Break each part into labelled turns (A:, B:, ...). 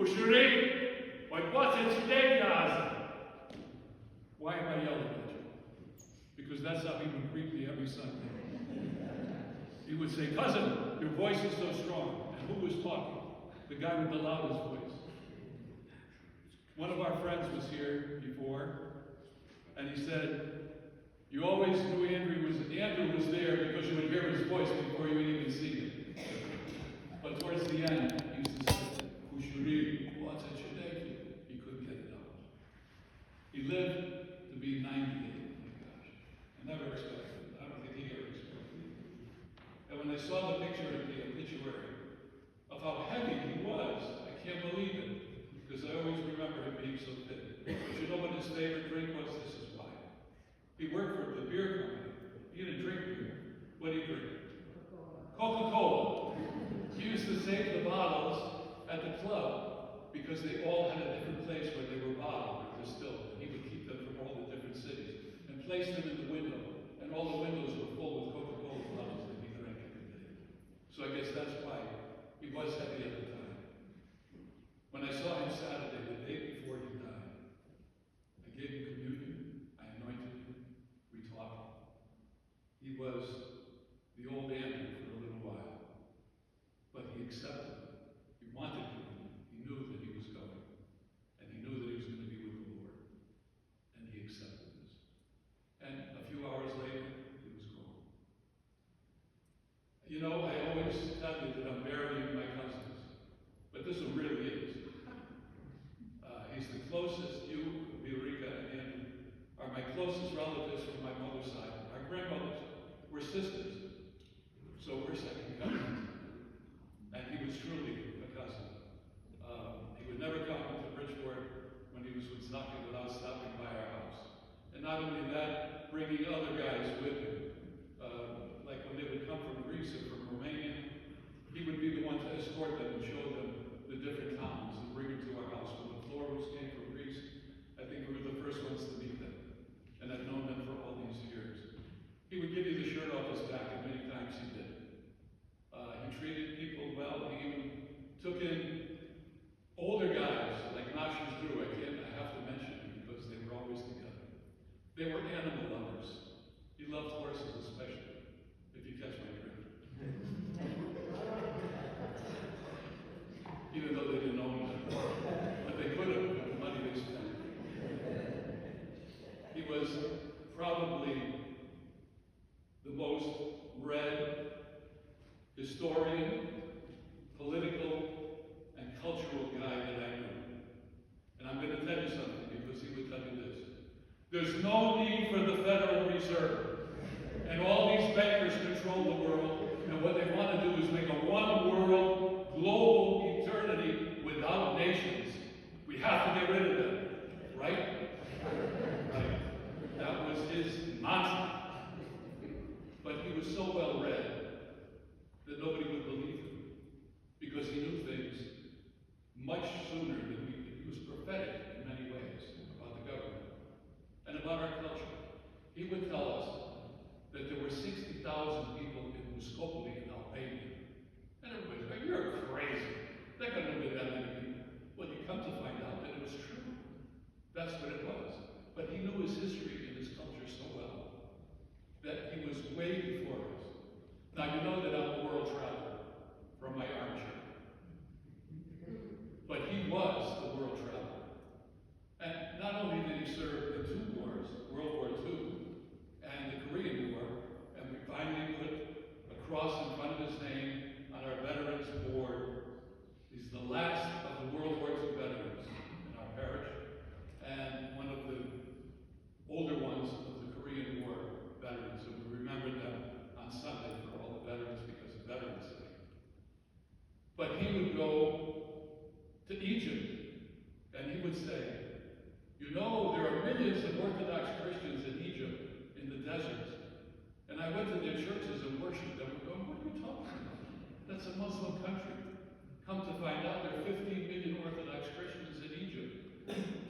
A: Ushuri, what's it today, guys? Why am I yelling at you? Because that's how he would greet me every Sunday. He would say, cousin, your voice is so strong. And who was talking? The guy with the loudest voice. One of our friends was here before, and he said, you always knew Andrew was there because you would hear his voice before you would even see him. But towards the end, he used to say, Ushuri, what's it today? He couldn't get it out. He lived to be 98. Oh my gosh. I never expected it. I don't think he ever expected it. And when I saw the picture of the obituary of how heavy he was, I can't believe it. Because I always remember him being so thin. But you know what his favorite drink was? This is why. He worked for the beer company. He didn't drink beer. What did he drink? Coca-Cola. He used to save the bottles at the club because they all had a different place where they were bottled or distilled. And he would keep them from all the different cities and place them in the window. And all the windows were full with Coca-Cola bottles that he drank every day. So I guess that's why he was heavy at the time. When I saw him Saturday, the day before he died, I gave him communion, I anointed him, we talked. He was the old Andrew for a little while, but he accepted it. He wanted communion. He knew that he was going, and he knew that he was going to be with the Lord, and he accepted this. And a few hours later, he was gone. You know, I always tell you that I'm burying my cousins, but this one really is. He's the closest, you, Eureka, and Andrew, are my closest relatives from my mother's side. Our grandmothers were sisters, so we're second cousins. And he was truly a cousin. He would never come to Bridgeport when he was with Znaki without stopping by our house. And not only that, bringing other guys with him. Like when they would come from Greece or from Romania, he would be the one to escort them and show them the different towns and bring them to our house. When the Florals came from Greece, I think we were the first ones to meet them. And I've known them for all these years. He would give you the shirt off his back, and many times he did. He treated people well. He even took in older guys, like Nasha's Drew. I have to mention them because they were always together. They were animal lovers. He loved horses especially, if you catch my drift. Even though they didn't own them. But they could have with the money they spent. He was probably the most read historian, political, and cultural guy that I knew. And I'm going to tell you something because he would tell you this. There's no need for the Federal Reserve. And all these bankers control the world. And what they want to do is make a one-world, global eternity without nations. We have to get rid of them. Right? Right. That was his mantra. But he was so well read that nobody would believe him because he knew things much sooner than we did. He was prophetic in many ways about the government and about our culture. He would tell us that there were 60,000 people in Muskopoli in Albania. And everybody's like, you're crazy. There couldn't have been that many people. Well, you come to find out that it was true. That's what it was. But he knew his history and his culture so well that he was way before us. Now, you know that I'm a world traveler from my armchair. But he was the world traveler. And not only did he serve in two wars, World War II and the Korean War, and we finally put a cross in front of his name on our Veterans Board. He's the last of the World War II veterans in our parish, and one of the older ones of the Korean War veterans, and we remember them on Sunday for all the veterans because of Veterans Day. But he would go to Egypt, and he would say, you know, there are millions of Orthodox Christians in Egypt, in the deserts. And I went to their churches and worshiped them. And going, what are you talking about? That's a Muslim country. Come to find out there are 15 million Orthodox Christians in Egypt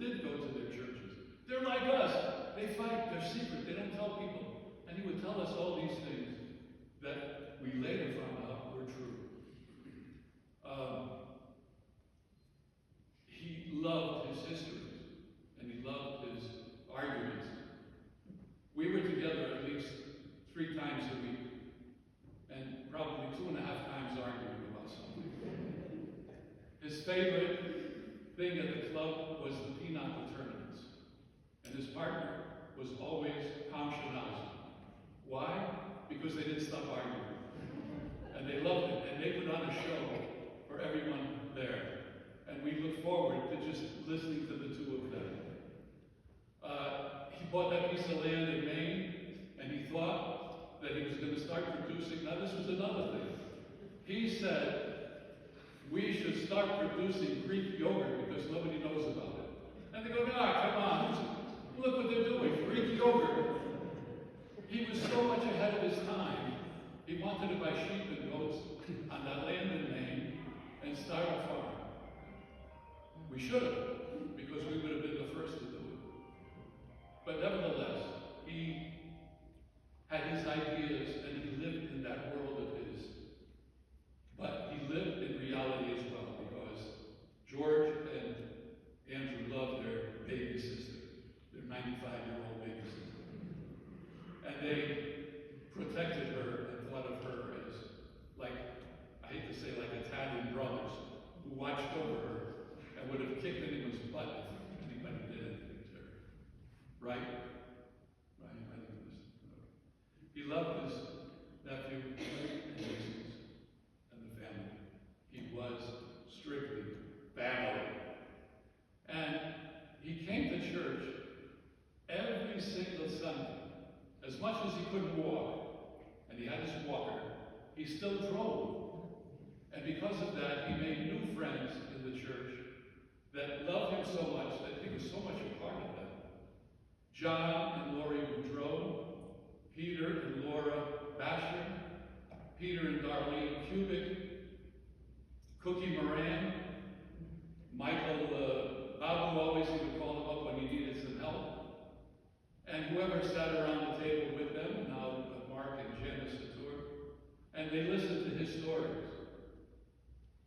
A: did go to their churches. They're like us. They fight. They're secret. They don't tell people. And he would tell us all these things that we later found out were true. times a week, and probably 2.5 times arguing about something. His favorite thing at the club was the pinochle tournaments, and his partner was always Schillira. Why? Because they didn't stop arguing. And they loved it, and they put on a show for everyone there. And we look forward to just listening to the two of them. He bought that piece of land in Maine, and he thought that he was going to start producing. Now, this was another thing. He said, we should start producing Greek yogurt because nobody knows about it. And they go, no, come on, look what they're doing, Greek yogurt. He was so much ahead of his time. He wanted to buy sheep and goats on that land in Maine and start a farm. We should have, because we would have been the first to do it. But nevertheless, he had his ideas and he lived in that world of his. But he lived in reality as well, because George and Andrew loved their baby sister, their 95-year-old baby sister. And they protected her and thought of her as, like, I hate to say, like Italian brothers who watched over her and would have kicked anyone's butt if anybody did anything to her. Right? Right? I think it was. He loved his nephew and nieces and the family. He was strictly family. And he came to church every single Sunday. As much as he couldn't walk, and he had his walker, he still drove. And because of that, he made new friends in the church that loved him so much that he was so much a part of them. John and Lori Boudreau, Peter and Laura Basher, Peter and Darlene Kubik, Cookie Moran, Michael Babu, always he would call him up when he needed some help. And whoever sat around the table with them, now Mark and Janice Satur, and they listened to his stories.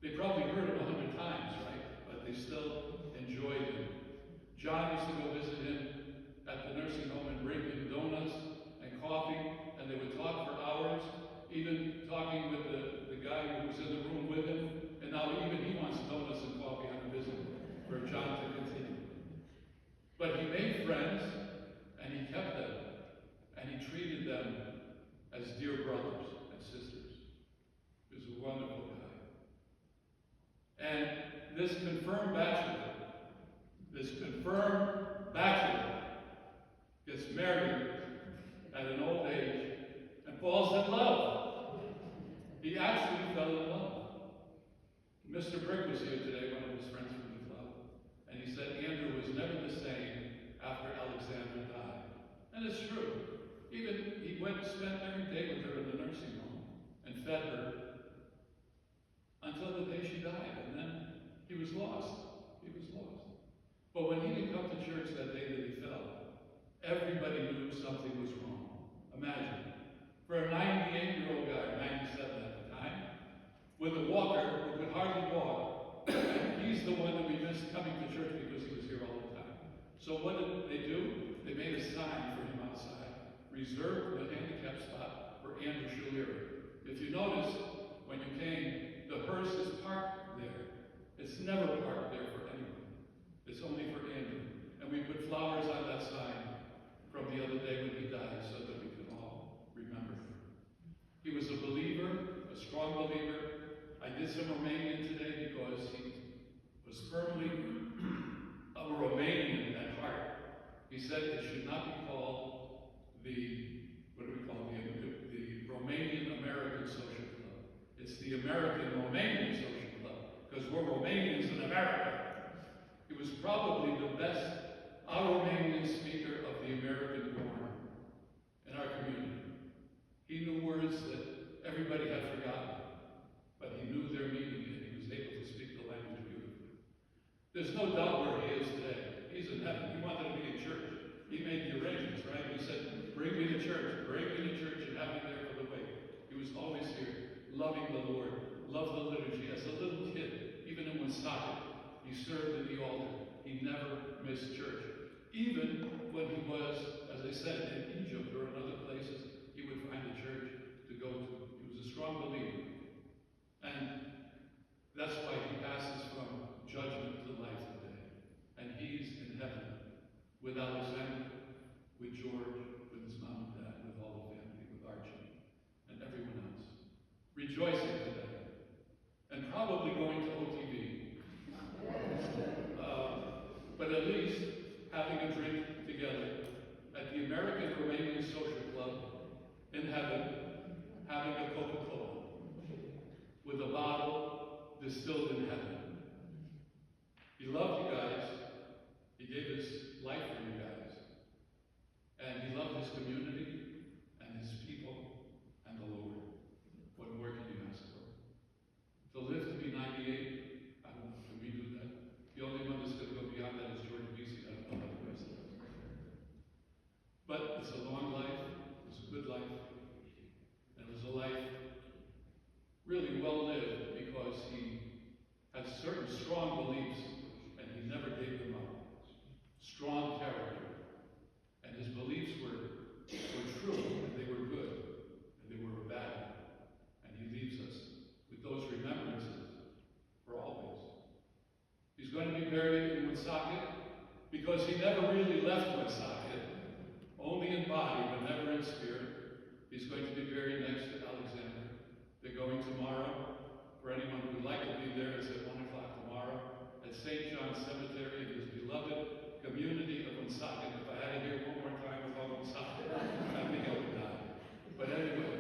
A: They probably heard him 100 times, right? But they still enjoyed him. John used to go visit him at the nursing home and bring him donuts and coffee, and they would talk for hours, even talking with the guy who was in the room with him, and now even he wants donuts and coffee on a visit for John to continue. But he made friends, and he kept them, and he treated them as dear brothers and sisters. He was a wonderful guy. And this confirmed bachelor gets married at an old age and falls in love. He actually fell in love. Mr. Brick was here today, one of his friends from the club, and he said Andrew was never the same after Alexandra died. And it's true. Even he went and spent every day with her in the nursing home and fed her until the day she died, and then he was lost. He was lost. But when he didn't come to church that day that he fell, everybody knew something was wrong. Imagine. For a 98-year-old guy, 97 at the time, with a walker who could hardly walk, he's the one that we missed coming to church because he was here all the time. So what did they do? They made a sign for him outside, reserved the handicap spot for Andrew Schillira. If you notice, when you came, the hearse is parked there. It's never parked there for anyone. It's only for Andrew. And we put flowers on that sign from the other day when he died so that we can all remember him. He was a believer, a strong believer. I did some Romanian today because he was firmly a Romanian at heart. He said it should not be called the Romanian American Social Club. It's the American Romanian Social Club, because we're Romanians in America. He was probably the best Romanian speaker of the American born in our community. He knew words that everybody had forgotten, but he knew their meaning, and he was able to speak the language beautifully. There's no doubt where he is today. He's in heaven. He wanted to be in church. He made the arrangements, right? He said, bring me to church, and have me there for the wake. He was always here, loving the Lord, loved the liturgy. As a little kid, even in Woonsocket, he served in the altar. He never missed church. Even when he was, as I said, in Egypt or in other places, he would find a church. strong believer. And that's why he passes from judgment to life today. And he's in heaven with Alexander, with George, with his mom and dad, with all the family, with Archie, and everyone else. Rejoicing today. And probably going to OTV. But at least having a drink together at the American Romanian Social Club in heaven, having a Coca-Cola with a bottle distilled in heaven. He loved you guys. He gave his life for you guys. And he loved his community and his people and the Lord. What more can you ask for? To live to be 98, I don't know, can we do that? The only one that's going to go beyond that is Jordan Busey. I don't know how the rest of us. But it's a long life. It's a good life. And it was a life really well lived because he had certain strong beliefs and he never gave them up. Strong character. And his beliefs were true and they were good and they were bad. And he leaves us with those remembrances for always. He's going to be buried in Woonsocket because he never really left Woonsocket, only in body but never in spirit. He's going to be buried next to Alexander. They're going tomorrow. For anyone who would like to be there, it's at 1 o'clock tomorrow at St. John's Cemetery in his beloved community of Woonsocket. If I had to hear one more time about Woonsocket, I think I would die. But anyway,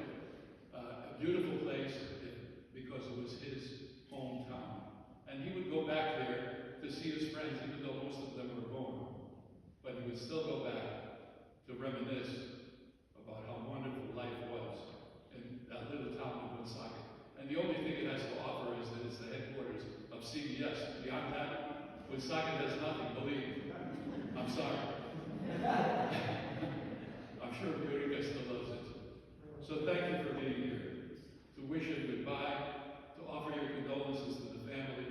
A: a beautiful place because it was his hometown. And he would go back there to see his friends, even though most of them were gone. But he would still go back to reminisce about how wonderful life was in that little town of Woonsocket. And the only thing it has to offer is that it's the headquarters of CBS. Beyond that, Woonsocket has nothing, believe me. I'm sorry. I'm sure Eureka still loves it. So thank you for being here. To wish him goodbye, to offer your condolences to the family,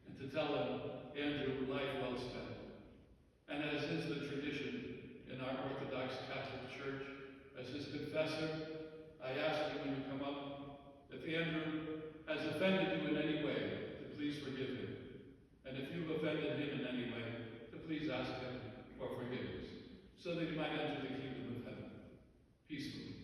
A: and to tell him, Andrew, life well spent. And as is the tradition in our Orthodox Catholic Church, as his confessor, I ask you when you come up, if Andrew has offended you in any way, to please forgive him. And if you've offended him in any way, to please ask him for forgiveness, so that he might enter the kingdom of heaven peacefully.